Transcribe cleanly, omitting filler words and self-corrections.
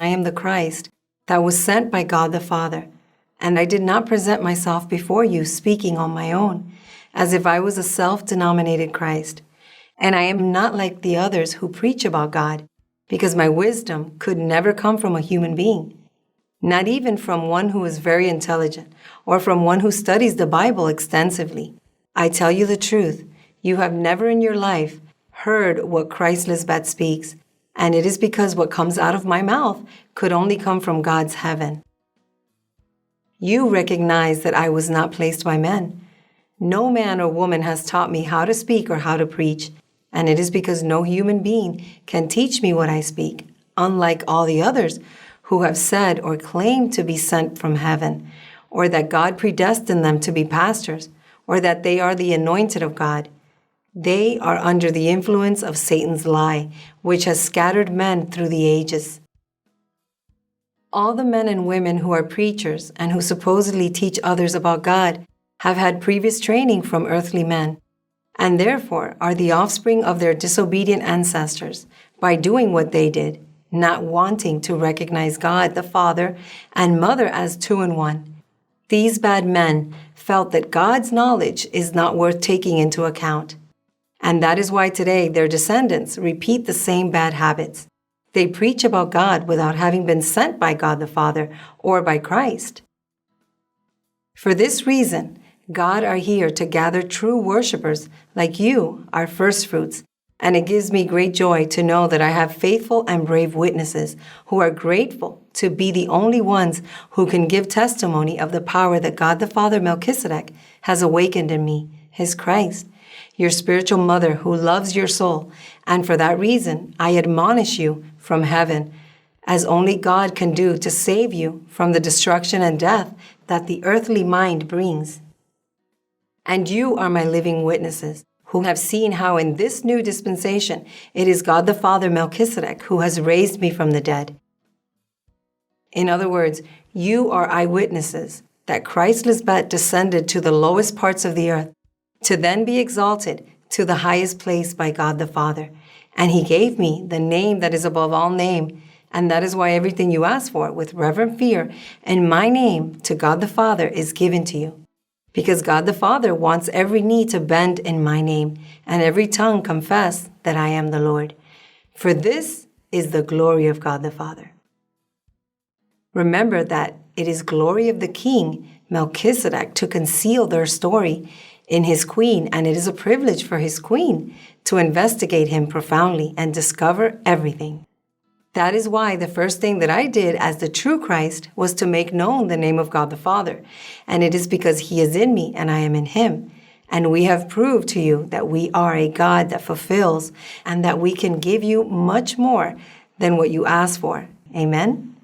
am the Christ that was sent by God the Father, and I did not present myself before you speaking on my own, as if I was a self-denominated Christ. And I am not like the others who preach about God, because my wisdom could never come from a human being, not even from one who is very intelligent or from one who studies the Bible extensively. I tell you the truth, you have never in your life heard what MelquisedecLisbet speaks, and it is because what comes out of my mouth could only come from God's heaven. You recognize that I was not placed by men. No man or woman has taught me how to speak or how to preach, and it is because no human being can teach me what I speak, unlike all the others who have said or claimed to be sent from heaven, or that God predestined them to be pastors, or that they are the anointed of God. They are under the influence of Satan's lie, which has scattered men through the ages. All the men and women who are preachers and who supposedly teach others about God have had previous training from earthly men, and therefore are the offspring of their disobedient ancestors by doing what they did, not wanting to recognize God the Father and Mother as two in one. These bad men felt that God's knowledge is not worth taking into account. And that is why today their descendants repeat the same bad habits. They preach about God without having been sent by God the Father or by Christ. For this reason, God are here to gather true worshipers like you, our firstfruits, and it gives me great joy to know that I have faithful and brave witnesses who are grateful to be the only ones who can give testimony of the power that God the Father Melchizedek has awakened in me, his Christ, your spiritual mother who loves your soul, and for that reason I admonish you from heaven, as only God can do to save you from the destruction and death that the earthly mind brings. And you are my living witnesses, who have seen how in this new dispensation it is God the Father Melchizedek who has raised me from the dead. In other words, you are eyewitnesses that MelquisedecLisbet descended to the lowest parts of the earth, to then be exalted to the highest place by God the Father. And he gave me the name that is above all name, and that is why everything you ask for with reverent fear in my name to God the Father is given to you. Because God the Father wants every knee to bend in my name, and every tongue confess that I am the Lord. For this is the glory of God the Father. Remember that it is glory of the King, Melchizedek, to conceal their story in his queen, and it is a privilege for his queen to investigate him profoundly and discover everything. That is why the first thing that I did as the true Christ was to make known the name of God the Father. And it is because he is in me and I am in him. And we have proved to you that we are a God that fulfills and that we can give you much more than what you ask for. Amen?